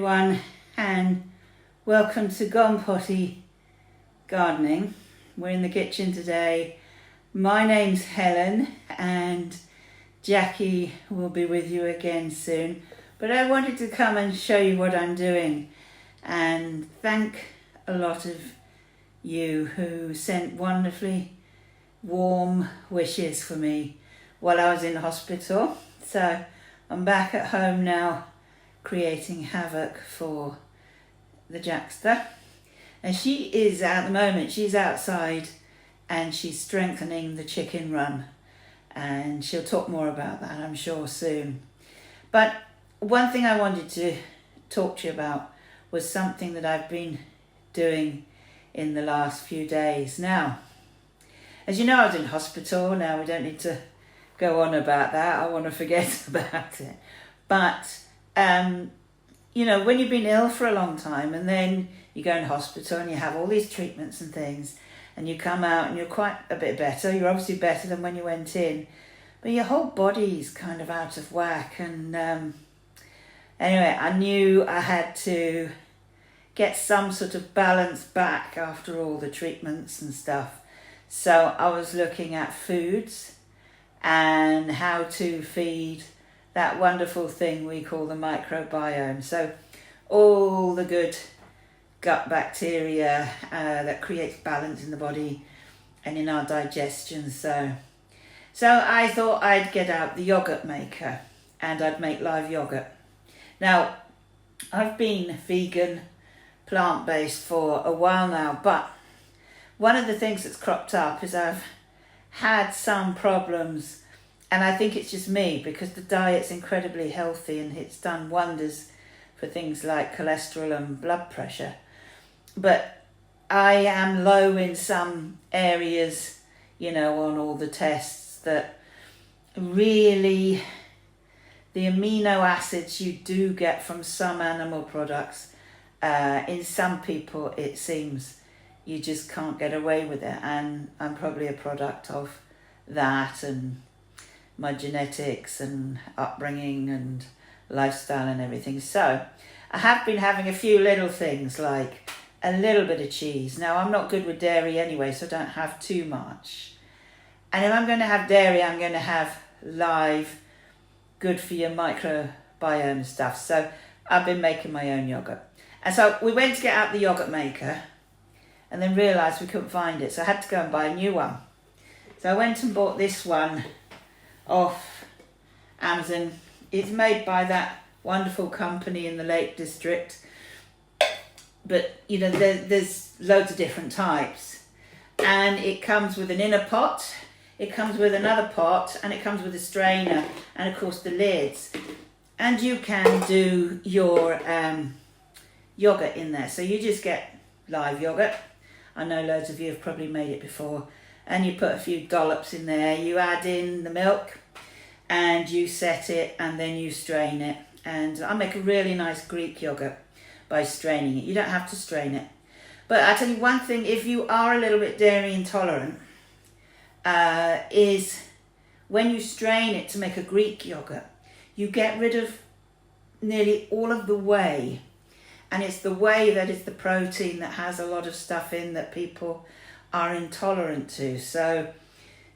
everyone, and welcome to Gone Potty Gardening. We're in the kitchen today. My name's Helen and Jackie will be with you again soon, but I wanted to come and show you what I'm doing and thank a lot of you who sent wonderfully warm wishes for me while I was in hospital. So I'm back at home now, creating havoc for the Jackster. And she is, at the moment, she's outside and she's strengthening the chicken run. And she'll talk more about that, I'm sure, soon. But one thing I wanted to talk to you about was something that I've been doing in the last few days. Now, as you know, I was in hospital. Now we don't need to go on about that. I want to forget about it. But you know, when you've been ill for a long time and then you go in hospital and you have all these treatments and things and you come out and you're quite a bit better, you're obviously better than when you went in, but your whole body's kind of out of whack. And anyway, I knew I had to get some sort of balance back after all the treatments and stuff. So I was looking at foods and how to feed that wonderful thing we call the microbiome. So all the good gut bacteria that creates balance in the body and in our digestion. So I thought I'd get out the yogurt maker and I'd make live yogurt. Now, I've been vegan, plant-based for a while now, but one of the things that's cropped up is I've had some problems. And I think it's just me, because the diet's incredibly healthy and it's done wonders for things like cholesterol and blood pressure. But I am low in some areas, you know, on all the tests, that really the amino acids you do get from some animal products, in some people it seems you just can't get away with it. And I'm probably a product of that and my genetics and upbringing and lifestyle and everything. So I have been having a few little things like a little bit of cheese. Now, I'm not good with dairy anyway, so I don't have too much. And if I'm going to have dairy, I'm going to have live, good for your microbiome stuff. So I've been making my own yogurt. And so we went to get out the yogurt maker and then realised we couldn't find it. So I had to go and buy a new one. So I went and bought this one off Amazon. It's made by that wonderful company in the Lake District, but you know, there's loads of different types, and it comes with an inner pot, it comes with another pot, and it comes with a strainer and of course the lids, and you can do your yogurt in there. So you just get live yogurt. I know loads of you have probably made it before. And you put a few dollops in there, you add in the milk and you set it and then you strain it. And I make a really nice Greek yogurt by straining it. You don't have to strain it. But I tell you one thing, if you are a little bit dairy intolerant, is when you strain it to make a Greek yogurt, you get rid of nearly all of the whey. And it's the whey that is the protein that has a lot of stuff in that people are intolerant to. So,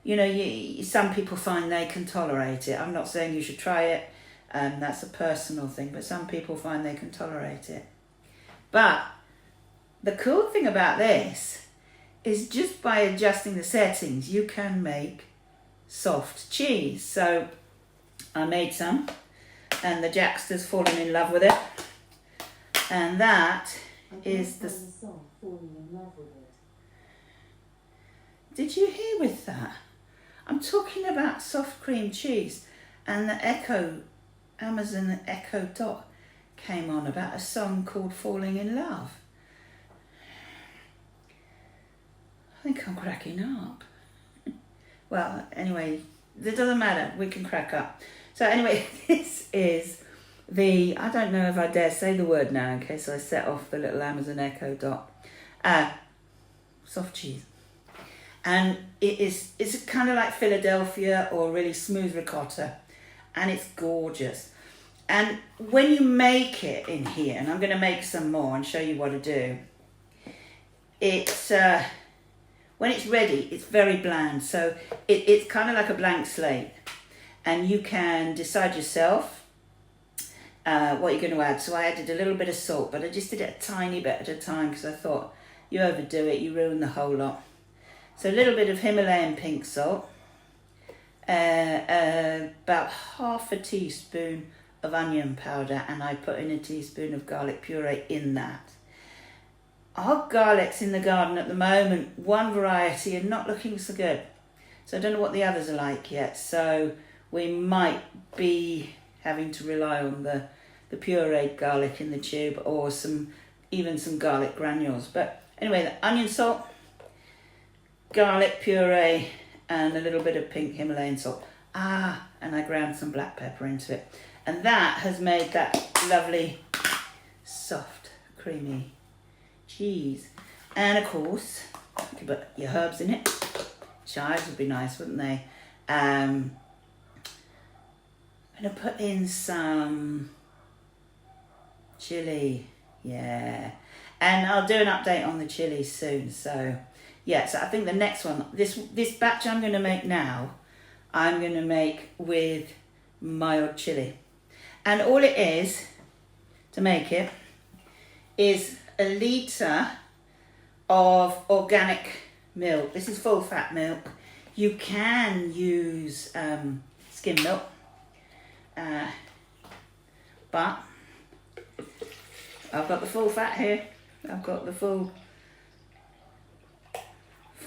you know, some people find they can tolerate it. I'm not saying you should try it, that's a personal thing, but some people find they can tolerate it. But the cool thing about this is just by adjusting the settings, you can make soft cheese. So I made some, and the Jackster's fallen in love with it. And that is the... falling in love with it. Did you hear with that? I'm talking about soft cream cheese, and the Amazon Echo Dot came on about a song called Falling in Love. I think I'm cracking up. Well, anyway, it doesn't matter, we can crack up. So anyway, this is the, I don't know if I dare say the word now in case I set off the little Amazon Echo Dot. Soft cheese. And it's kind of like Philadelphia or really smooth ricotta, and it's gorgeous. And when you make it in here, and I'm going to make some more and show you what to do, it's when it's ready, it's very bland. So it's kind of like a blank slate, and you can decide yourself what you're going to add. So I added a little bit of salt, but I just did it a tiny bit at a time because I thought you overdo it, you ruin the whole lot. So a little bit of Himalayan pink salt, about half a teaspoon of onion powder, and I put in a teaspoon of garlic puree in that. Our garlics in the garden at the moment, one variety, are not looking so good. So I don't know what the others are like yet. So we might be having to rely on the pureed garlic in the tube, or even some garlic granules. But anyway, the onion salt, garlic puree, and a little bit of pink Himalayan salt. And I ground some black pepper into it. And that has made that lovely, soft, creamy cheese. And of course, you could put your herbs in it. Chives would be nice, wouldn't they? I'm going to put in some chili. Yeah. And I'll do an update on the chili soon. So, yeah, so I think the next one, this batch I'm going to make now, I'm going to make with mild chili. And all it is, to make it, is a litre of organic milk. This is full fat milk. You can use skim milk, but I've got the full fat here. I've got the full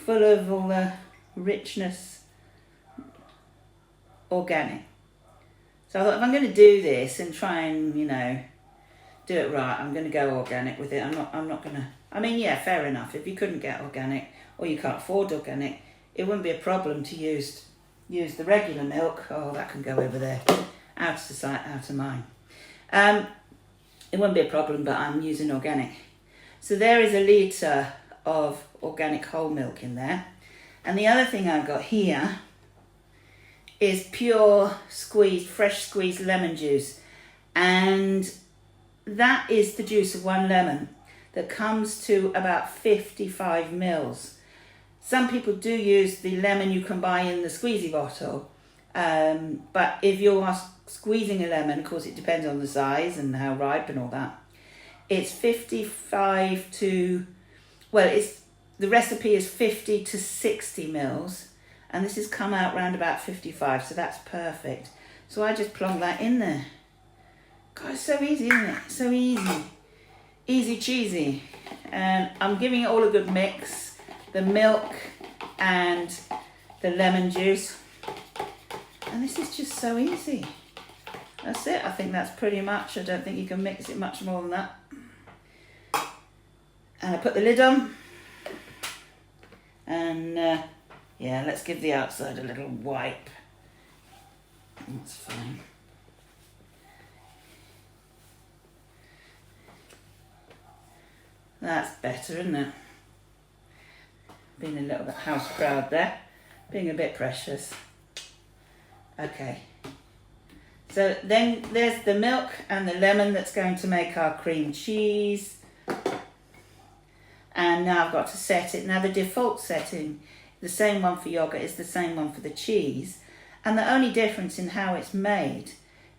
of all the richness, organic. So I thought, if I'm going to do this and try and, do it right, I'm going to go organic with it. I'm not going to, yeah, fair enough. If you couldn't get organic, or you can't afford organic, it wouldn't be a problem to use the regular milk. Oh, that can go over there. Out of sight, out of mind. It wouldn't be a problem, but I'm using organic. So there is a litre of organic whole milk in there. And the other thing I've got here is pure fresh squeezed lemon juice. And that is the juice of one lemon that comes to about 55 mils. Some people do use the lemon you can buy in the squeezy bottle. But if you're squeezing a lemon, of course it depends on the size and how ripe and all that. It's 55 to, the recipe is 50 to 60 mils. And this has come out around about 55, so that's perfect. So I just plonk that in there. God, it's so easy, isn't it? So easy. Easy cheesy. And I'm giving it all a good mix. The milk and the lemon juice. And this is just so easy. That's it. I think that's pretty much. I don't think you can mix it much more than that. And I put the lid on. And let's give the outside a little wipe. That's fine. That's better, isn't it? Being a little bit house proud there. Being a bit precious. Okay. So then there's the milk and the lemon that's going to make our cream cheese. And now I've got to set it. Now the default setting, the same one for yogurt, is the same one for the cheese. And the only difference in how it's made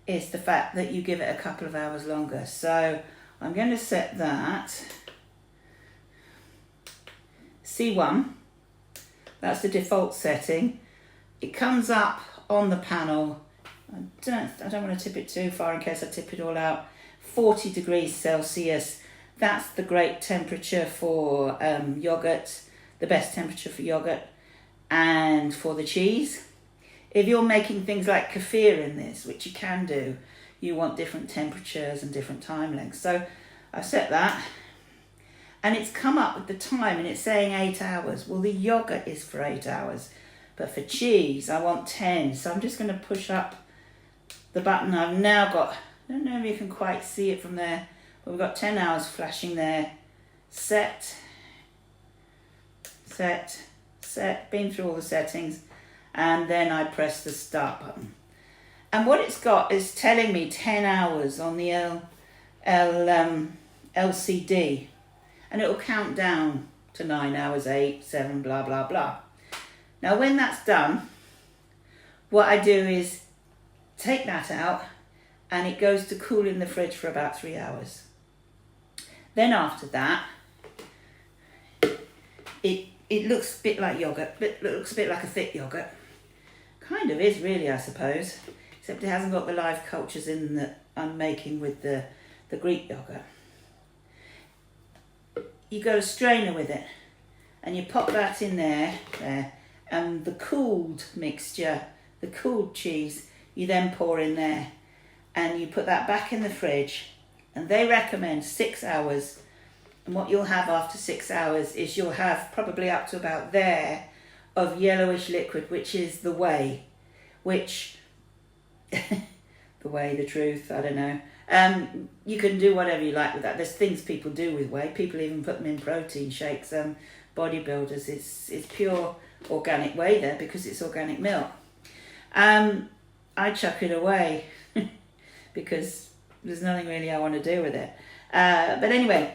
is the fact that you give it a couple of hours longer. So I'm going to set that C1. That's the default setting. It comes up on the panel. I don't want to tip it too far in case I tip it all out. 40 degrees Celsius. That's the great temperature for yogurt, the best temperature for yogurt and for the cheese. If you're making things like kefir in this, which you can do, you want different temperatures and different time lengths. So I set that, and it's come up with the time and it's saying 8 hours. Well, the yogurt is for 8 hours, but for cheese I want 10. So I'm just going to push up the button. I've now got, I don't know if you can quite see it from there, but we've got 10 hours flashing there. Set, been through all the settings, and then I press the start button. And what it's got is telling me 10 hours on the LCD, and it will count down to 9 hours, 8, 7, blah, blah, blah. Now, when that's done, what I do is take that out, and it goes to cool in the fridge for about 3 hours. Then after that, it looks a bit like yogurt. It looks a bit like a thick yogurt. Kind of is really, I suppose. Except it hasn't got the live cultures in that I'm making with the Greek yogurt. You got a strainer with it, and you pop that in there, and the cooled mixture, the cooled cheese, you then pour in there, and you put that back in the fridge, and they recommend 6 hours. And what you'll have after 6 hours is you'll have probably up to about there of yellowish liquid, which is the whey, which, the whey, the truth, I don't know. You can do whatever you like with that. There's things people do with whey. People even put them in protein shakes. Bodybuilders, it's pure organic whey there because it's organic milk. I chuck it away because there's nothing really I want to do with it. But anyway,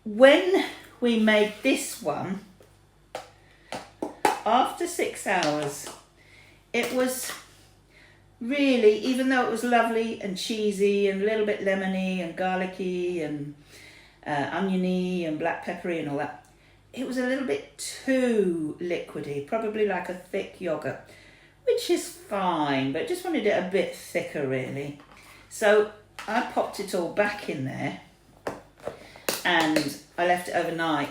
when we made this one, after 6 hours, it was really, even though it was lovely and cheesy and a little bit lemony and garlicky and oniony and black peppery and all that, it was a little bit too liquidy, probably like a thick yogurt, which is fine, but just wanted it a bit thicker really. So I popped it all back in there and I left it overnight,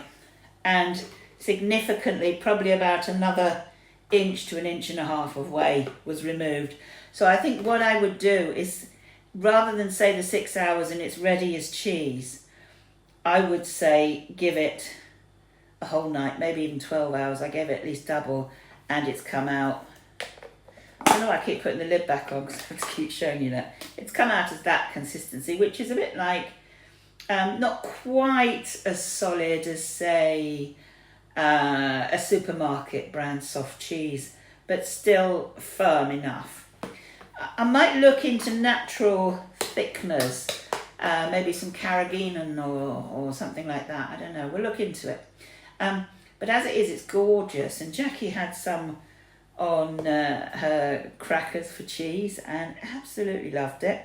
and significantly, probably about another inch to 1.5 inches of whey was removed. So I think what I would do is, rather than say the 6 hours and it's ready as cheese, I would say give it a whole night, maybe even 12 hours. I gave it at least double, and it's come out. I know I keep putting the lid back on because I have to keep showing you that. It's come out as that consistency, which is a bit like, not quite as solid as, say, a supermarket brand soft cheese, but still firm enough. I might look into natural thickeners, maybe some carrageenan or something like that. I don't know. We'll look into it. But as it is, it's gorgeous. And Jackie had some on her crackers for cheese and absolutely loved it.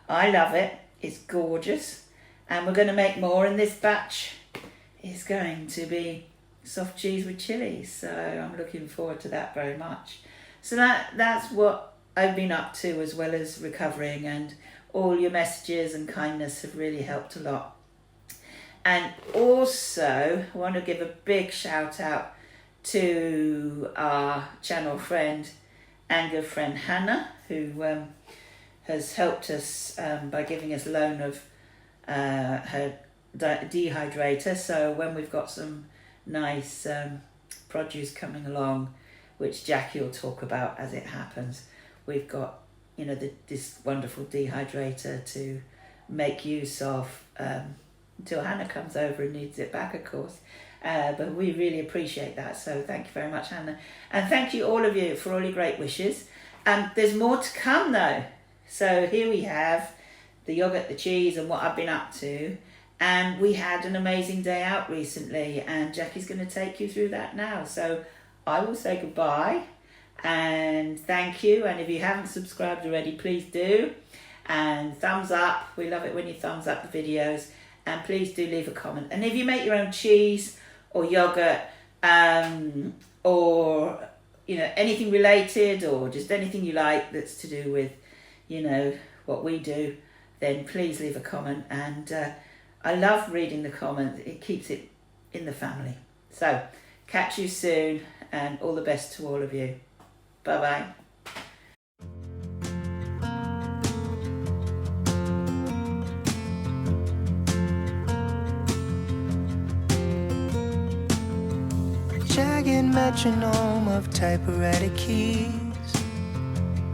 I love it. It's gorgeous. And we're going to make more, and this batch is going to be soft cheese with chili. So I'm looking forward to that very much. So that's what I've been up to, as well as recovering, and all your messages and kindness have really helped a lot. And also I want to give a big shout out to our channel friend and good friend Hannah, who has helped us by giving us a loan of her dehydrator. So when we've got some nice produce coming along, which Jackie will talk about as it happens, we've got, you know, this wonderful dehydrator to make use of until Hannah comes over and needs it back, of course. But we really appreciate that. So thank you very much, Hannah. And thank you all of you for all your great wishes. There's more to come though. So here we have the yogurt, the cheese, and what I've been up to. And we had an amazing day out recently, and Jackie's going to take you through that now. So I will say goodbye and thank you. And if you haven't subscribed already, please do. And thumbs up. We love it when you thumbs up the videos. And please do leave a comment. And if you make your own cheese or yogurt, or, you know, anything related, or just anything you like that's to do with, you know, what we do, then please leave a comment. And I love reading the comments. It keeps it in the family. So catch you soon, and all the best to all of you. Bye-bye. Jagged metronome of typewriter keys.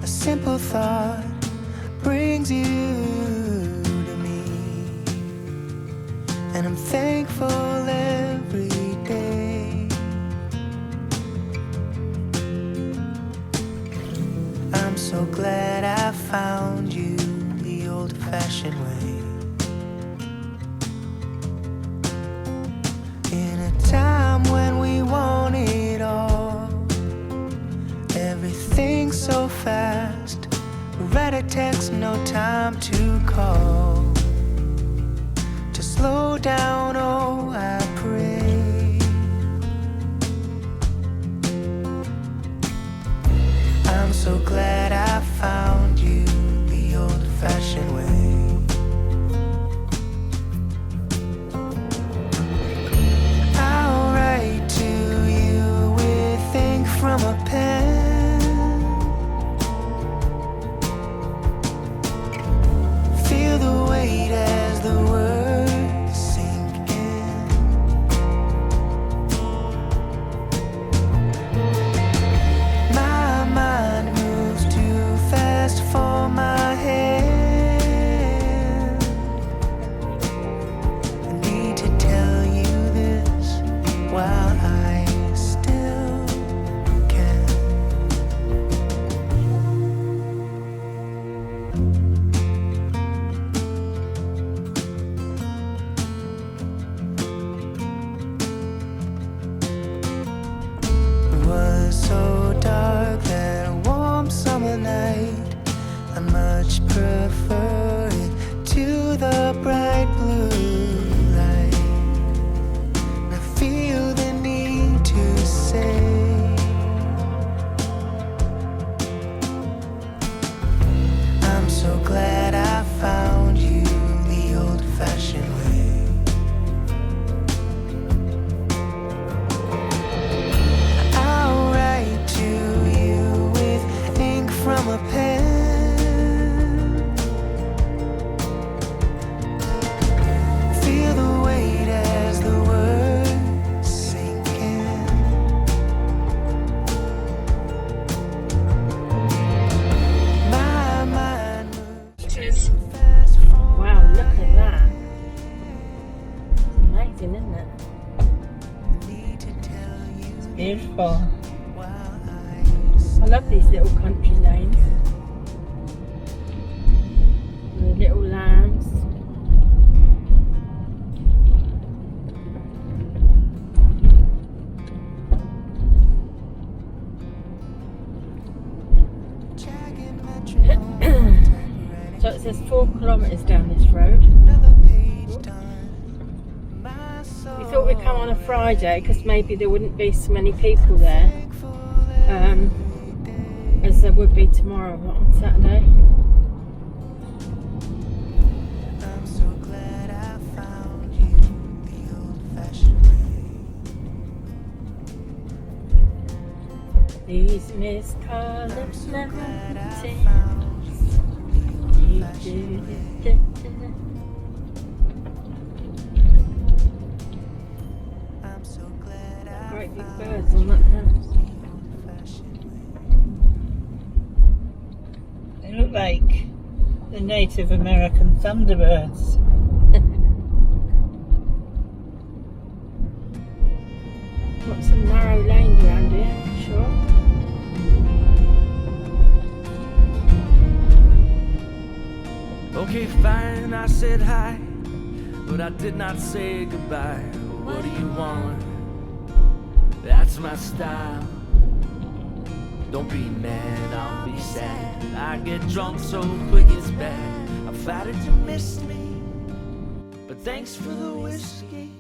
A simple thought brings you to me, and I'm thankful every day. I'm so glad I found you the old-fashioned way. In a time when we want it all, everything so fast. Write a text, no time to call. To slow down, oh, I pray. I'm so glad I found you the old-fashioned way. I'll write to you with ink from a pen. Feel the weight as the words sink in. My mind moves too fast for my hand. I need to tell you this while I still can. It was so dark that warm summer night. I much prefer it to the bright blue light. And I feel the need to say, I'm so glad I found you the old-fashioned way. I'll write to you with ink from a pen. Feel the weight as the words sink in. My mind moves fast for Wow, look at that. Amazing, isn't it? need to tell you Beautiful. while I love these little country lanes. The little lambs. jagged metronome. So it says 4 kilometres down this road. Another page done. My soul We thought we'd come on a Friday because maybe there wouldn't be so many people there as there would be tomorrow on Saturday. I'm so glad I found you the old-fashioned way. These miscolored I'm so glad I mountains. found you the old-fashioned way. I'm so glad I Great big found birds on that house. the old-fashioned way. They look like the Native American thunderbirds. Got some narrow lanes around here, I'm sure. Okay, fine, I said hi, but I did not say goodbye. What do you want? That's my style. Don't be mad, I'll be sad. I get drunk so quick it's bad. I flattered you missed me, but thanks for the whiskey.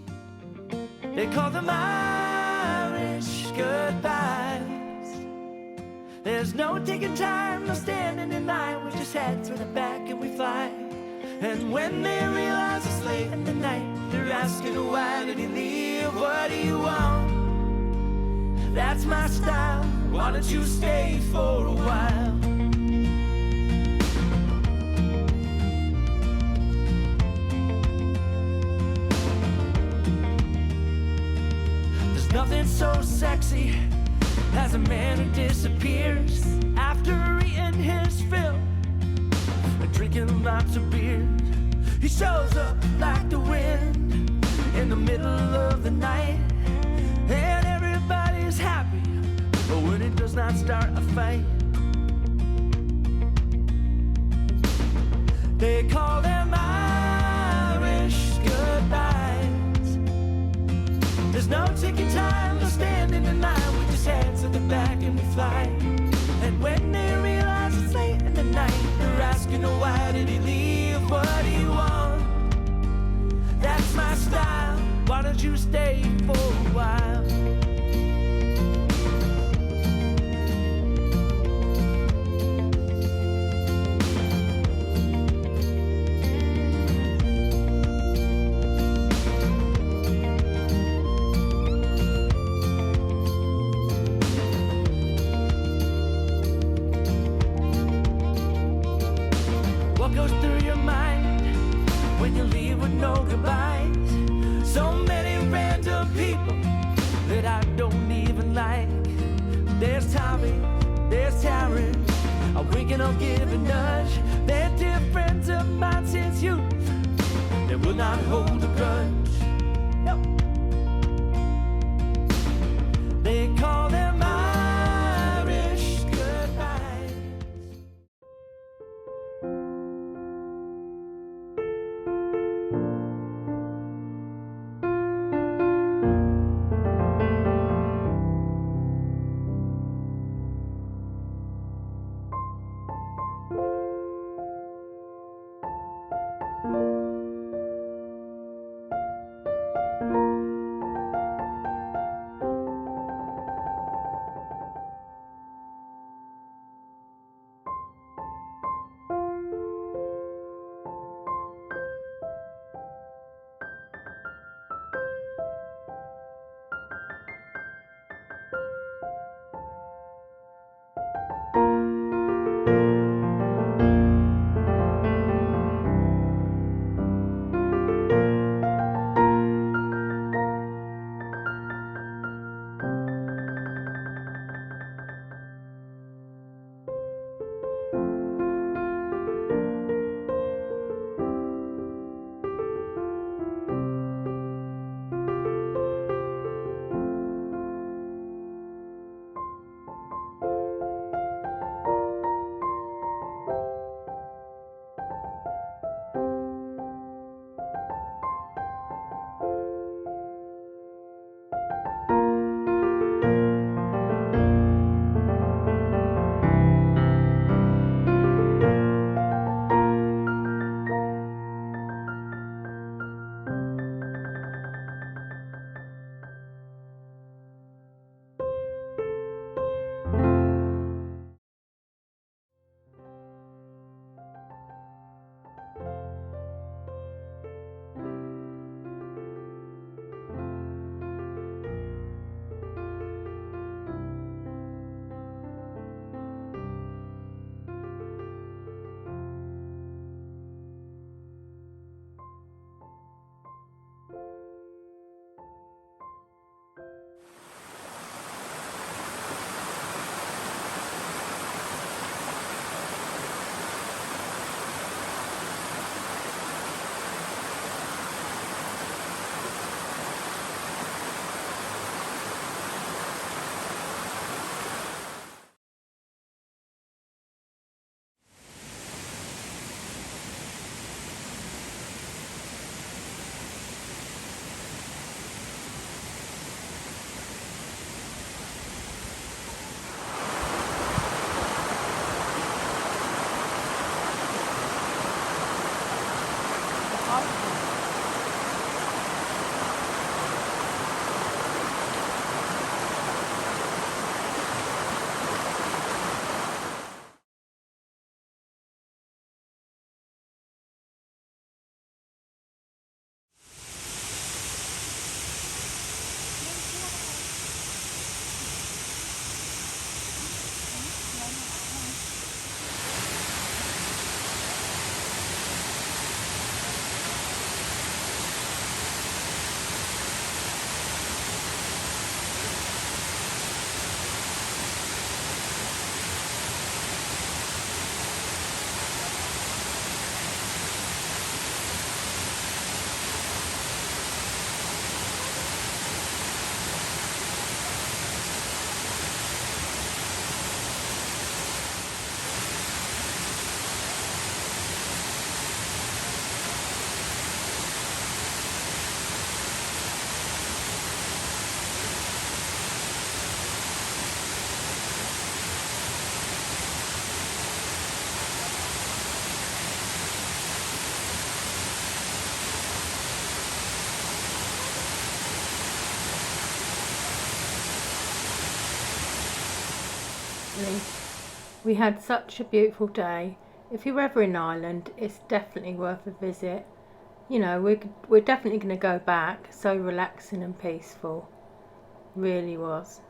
They call them Irish goodbyes. There's no taking time, no standing in line. We just head to the back and we fly. And when they realize it's late in the night, they're asking why did he leave? What do you want? That's my style. Why don't you stay for a while? There's nothing so sexy as a man who disappears after eating his fill and drinking lots of beer. He shows up like the wind in the middle of the night, and everybody's happy, but when it does not start a fight. They call them Irish goodbyes. There's no ticking time, no standing the line. We just heads at the back and we fly. And when they realize it's late in the night, they're asking, oh, why did he leave? What do you want? That's my style. Why don't you stay for a while? What goes through your mind when you leave with no goodbyes? So many random people that I don't even like. There's Tommy, there's Taryn, a wink and I'll give a nudge. They're dear friends of mine since youth. They will not hold a grudge. No. They call them Irish goodbyes. definitely. We had such a beautiful day. If you're ever in Ireland, it's definitely worth a visit. You know, we're definitely going to go back. So relaxing and peaceful. Really was.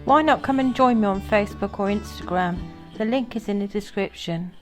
Why not come and join me on Facebook or Instagram? The link is in the description.